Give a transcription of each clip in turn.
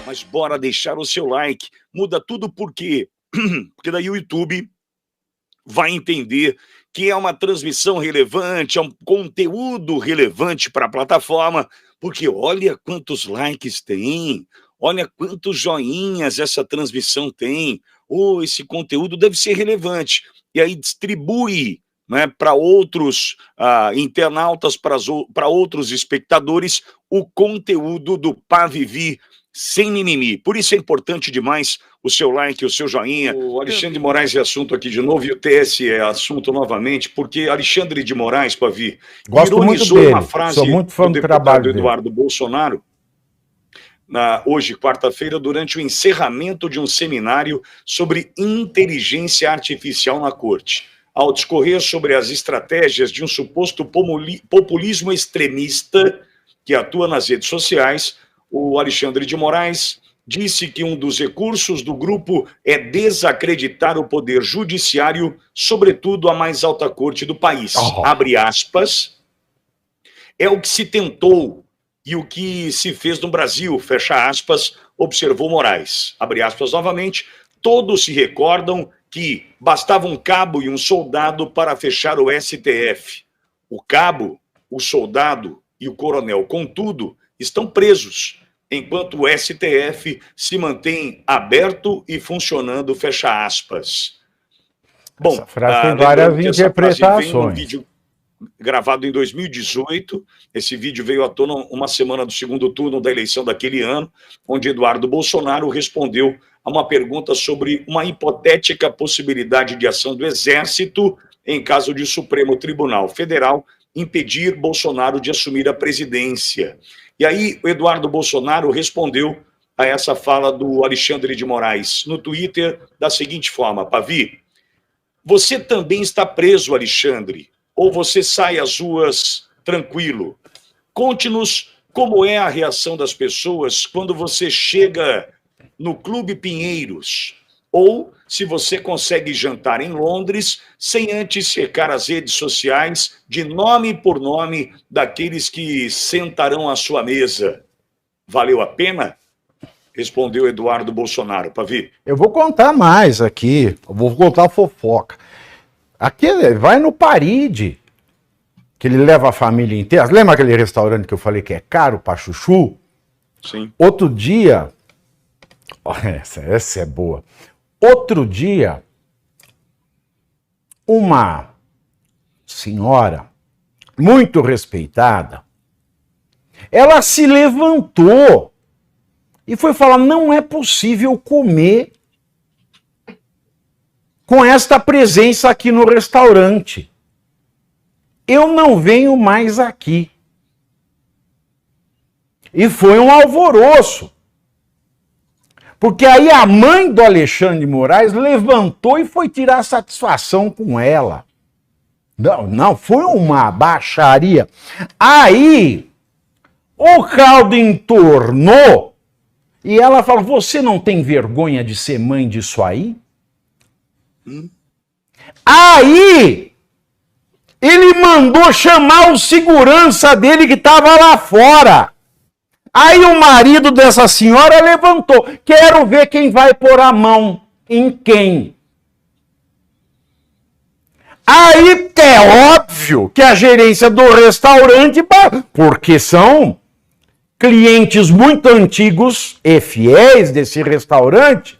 Mas bora deixar o seu like. Muda tudo por quê? Porque daí o YouTube vai entender que é uma transmissão relevante, é um conteúdo relevante para a plataforma, porque olha quantos likes tem, olha quantos joinhas essa transmissão tem, ou esse conteúdo deve ser relevante. E aí distribui, né, para outros internautas, para outros espectadores, o conteúdo do Pá Vivi sem mimimi. Por isso é importante demais o seu like, o seu joinha. O Alexandre de Moraes é assunto aqui de novo, e o TSE é assunto novamente, porque Alexandre de Moraes, Pavi, ironizou uma frase sou muito fã do deputado Eduardo Bolsonaro, hoje, quarta-feira, durante o encerramento de um seminário sobre inteligência artificial na corte. Ao discorrer sobre as estratégias de um suposto populismo extremista que atua nas redes sociais, o Alexandre de Moraes disse que um dos recursos do grupo é desacreditar o poder judiciário, sobretudo a mais alta corte do país. Abre aspas, é o que se tentou e o que se fez no Brasil, fecha aspas, observou Moraes. Abre aspas novamente, todos se recordam que bastava um cabo e um soldado para fechar o STF. O cabo, o soldado e o coronel, contudo, estão presos, enquanto o STF se mantém aberto e funcionando, fecha aspas. Bom, essa frase tem várias interpretações. Um vídeo gravado em 2018, esse vídeo veio à tona uma semana do segundo turno da eleição daquele ano, onde Eduardo Bolsonaro respondeu a uma pergunta sobre uma hipotética possibilidade de ação do Exército em caso de o Supremo Tribunal Federal impedir Bolsonaro de assumir a presidência. E aí o Eduardo Bolsonaro respondeu a essa fala do Alexandre de Moraes no Twitter da seguinte forma: Pavi, você também está preso, Alexandre, ou você sai às ruas tranquilo? Conte-nos como é a reação das pessoas quando você chega no Clube Pinheiros, ou se você consegue jantar em Londres sem antes cercar as redes sociais de nome por nome daqueles que sentarão à sua mesa. Valeu a pena? Respondeu Eduardo Bolsonaro. Pavi. Eu vou contar mais aqui, eu vou contar a fofoca. Aqui vai no Paride, que ele leva a família inteira. Lembra aquele restaurante que eu falei que é caro para chuchu? Sim. Outro dia, essa é boa. Outro dia, uma senhora muito respeitada, ela se levantou e foi falar: não é possível comer com esta presença aqui no restaurante. Eu não venho mais aqui. E foi um alvoroço. Porque aí a mãe do Alexandre de Moraes levantou e foi tirar satisfação com ela. Não, foi uma baixaria. Aí o caldo entornou e ela falou: você não tem vergonha de ser mãe disso aí? Aí ele mandou chamar o segurança dele que estava lá fora. Aí o marido dessa senhora levantou: quero ver quem vai pôr a mão em quem. Aí é óbvio que a gerência do restaurante, porque são clientes muito antigos e fiéis desse restaurante,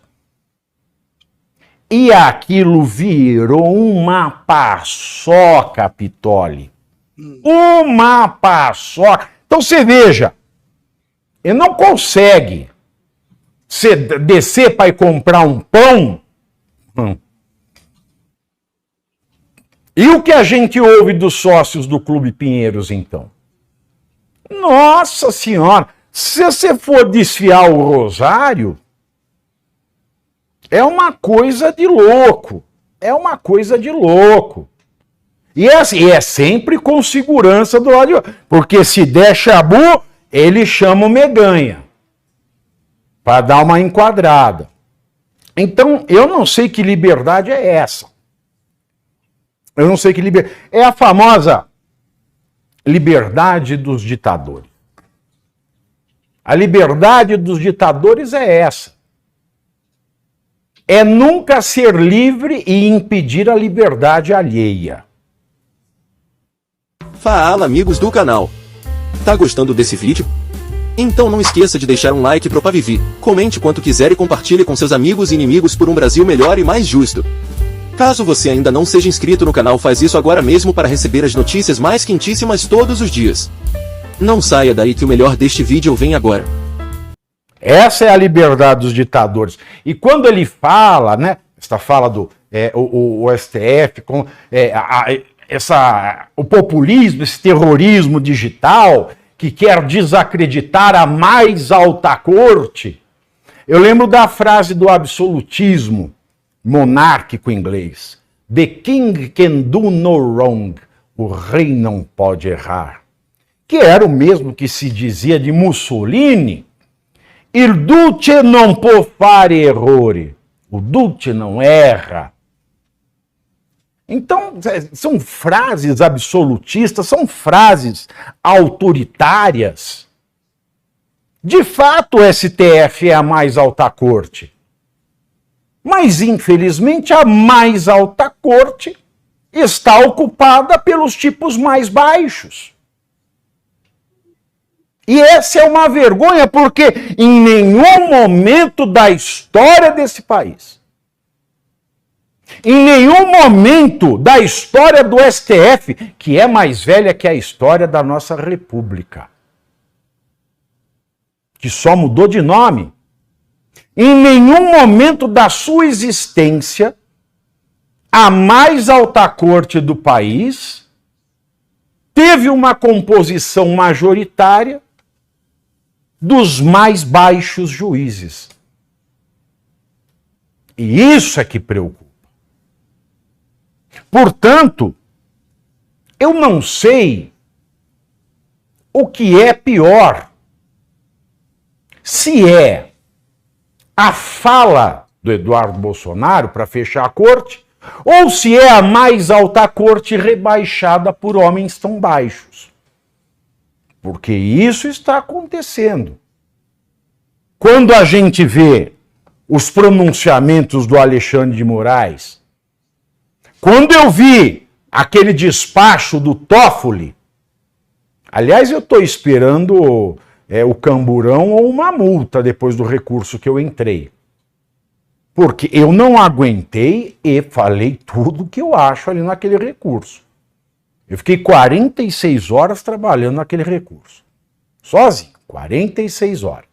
e aquilo virou uma paçoca, Pitoli. Uma paçoca. Então você veja, ele não consegue descer para ir comprar um pão. E o que a gente ouve dos sócios do Clube Pinheiros, então? Nossa Senhora, se você for desfiar o rosário, é uma coisa de louco. É uma coisa de louco. E é assim, é sempre com segurança do lado de lá. Porque se der chabu, ele chama o Meganha para dar uma enquadrada. Então, eu não sei que liberdade é essa. Eu não sei que liberdade. É a famosa liberdade dos ditadores. A liberdade dos ditadores é essa. É nunca ser livre e impedir a liberdade alheia. Fala, amigos do canal. Tá gostando desse vídeo? Então não esqueça de deixar um like pro Pavivi, comente quanto quiser e compartilhe com seus amigos e inimigos por um Brasil melhor e mais justo. Caso você ainda não seja inscrito no canal, faz isso agora mesmo para receber as notícias mais quentíssimas todos os dias. Não saia daí que o melhor deste vídeo vem agora. Essa é a liberdade dos ditadores. E quando ele fala, né, essa fala do o STF, com, o populismo, esse terrorismo digital, que quer desacreditar a mais alta corte, eu lembro da frase do absolutismo monárquico inglês. The king can do no wrong. O rei não pode errar. Que era o mesmo que se dizia de Mussolini. Il duce non può fare errori. O duce não erra. Então, são frases absolutistas, são frases autoritárias. De fato, o STF é a mais alta corte. Mas, infelizmente, a mais alta corte está ocupada pelos tipos mais baixos. E essa é uma vergonha, porque em nenhum momento da história desse país, em nenhum momento da história do STF, que é mais velha que a história da nossa República, que só mudou de nome, em nenhum momento da sua existência, a mais alta corte do país teve uma composição majoritária dos mais baixos juízes. E isso é que preocupa. Portanto, eu não sei o que é pior. Se é a fala do Eduardo Bolsonaro para fechar a corte, ou se é a mais alta corte rebaixada por homens tão baixos. Porque isso está acontecendo. Quando a gente vê os pronunciamentos do Alexandre de Moraes, quando eu vi aquele despacho do Toffoli, aliás, eu estou esperando o camburão ou uma multa depois do recurso que eu entrei. Porque eu não aguentei e falei tudo que eu acho ali naquele recurso. Eu fiquei 46 horas trabalhando naquele recurso. Sozinho, 46 horas.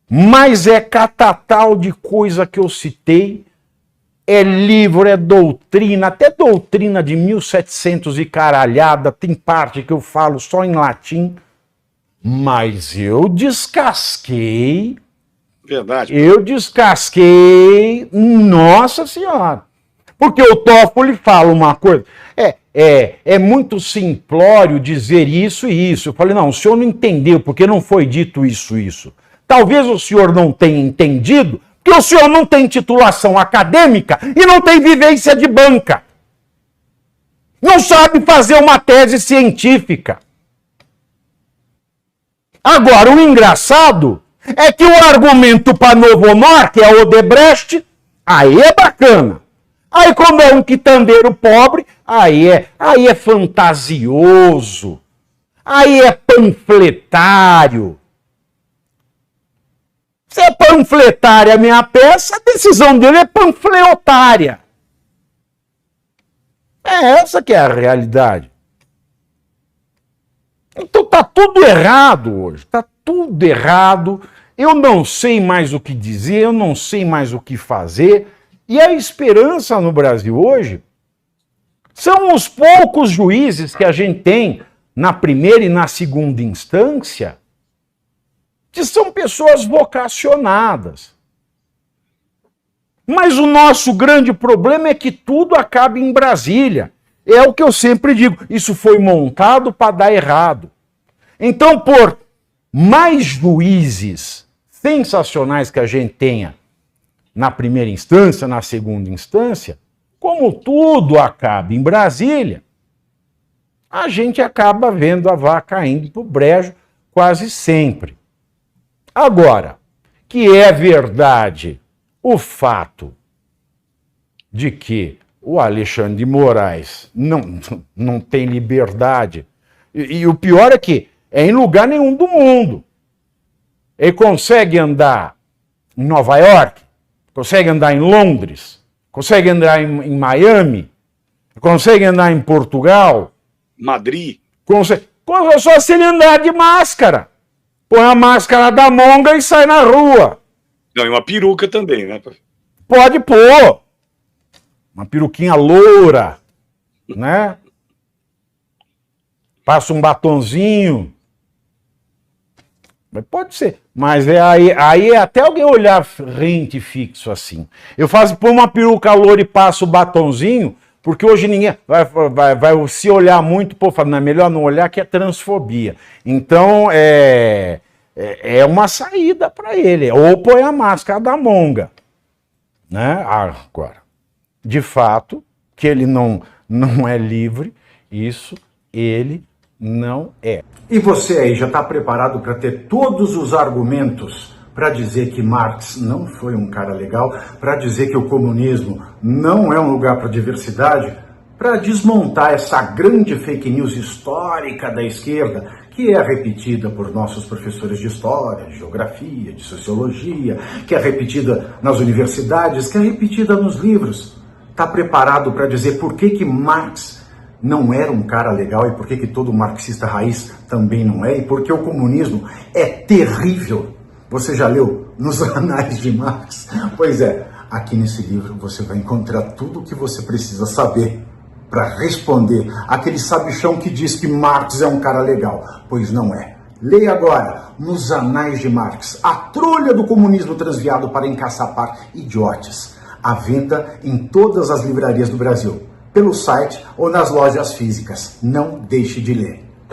Mas é catatal de coisa que eu citei, é livro, é doutrina, até doutrina de 1700 e caralhada, tem parte que eu falo só em latim, mas eu descasquei. Verdade. Eu descasquei, nossa senhora. Porque o Toffoli fala uma coisa, é muito simplório dizer isso e isso. Eu falei, não, o senhor não entendeu, porque não foi dito isso. Talvez o senhor não tenha entendido, porque o senhor não tem titulação acadêmica e não tem vivência de banca. Não sabe fazer uma tese científica. Agora, o engraçado é que o argumento para Novo Honor, que é Odebrecht, aí é bacana. Aí quando é um quitandeiro pobre, aí é fantasioso. Aí é panfletário. Se é panfletária a minha peça, a decisão dele é panfleotária. É essa que é a realidade. Então tá tudo errado hoje, tá tudo errado. Eu não sei mais o que dizer, eu não sei mais o que fazer. E a esperança no Brasil hoje são os poucos juízes que a gente tem na primeira e na segunda instância, que são pessoas vocacionadas. Mas o nosso grande problema é que tudo acaba em Brasília. É o que eu sempre digo, isso foi montado para dar errado. Então, por mais juízes sensacionais que a gente tenha na primeira instância, na segunda instância, como tudo acaba em Brasília, a gente acaba vendo a vaca indo para o brejo quase sempre. Agora, que é verdade o fato de que o Alexandre de Moraes não tem liberdade, e o pior é que é em lugar nenhum do mundo. Ele consegue andar em Nova York, consegue andar em Londres, consegue andar em Miami, consegue andar em Portugal, Madrid. consegue, só se ele andar de máscara. Põe a máscara da monga e sai na rua. Não, e uma peruca também, né? Pode pôr. Uma peruquinha loura, né? Passa um batonzinho. Pode ser. Mas aí é até alguém olhar rente fixo assim. Eu faço, põe uma peruca loura e passo o batonzinho, porque hoje ninguém vai se olhar muito, pô, fala, não, é melhor não olhar que é transfobia. Então, é uma saída para ele. Ou põe a máscara da monga. Né? Agora, de fato, que ele não é livre, isso ele não é. E você aí já está preparado para ter todos os argumentos para dizer que Marx não foi um cara legal, para dizer que o comunismo não é um lugar para diversidade, para desmontar essa grande fake news histórica da esquerda, que é repetida por nossos professores de história, de geografia, de sociologia, que é repetida nas universidades, que é repetida nos livros. Está preparado para dizer por que Marx não era um cara legal e por que todo marxista raiz também não é, e por que o comunismo é terrível? Você já leu nos Anais de Marx? Pois é, aqui nesse livro você vai encontrar tudo o que você precisa saber para responder aquele sabichão que diz que Marx é um cara legal, pois não é. Leia agora, nos Anais de Marx, a trolha do comunismo transviado para encaçapar idiotes. À venda em todas as livrarias do Brasil, pelo site ou nas lojas físicas. Não deixe de ler.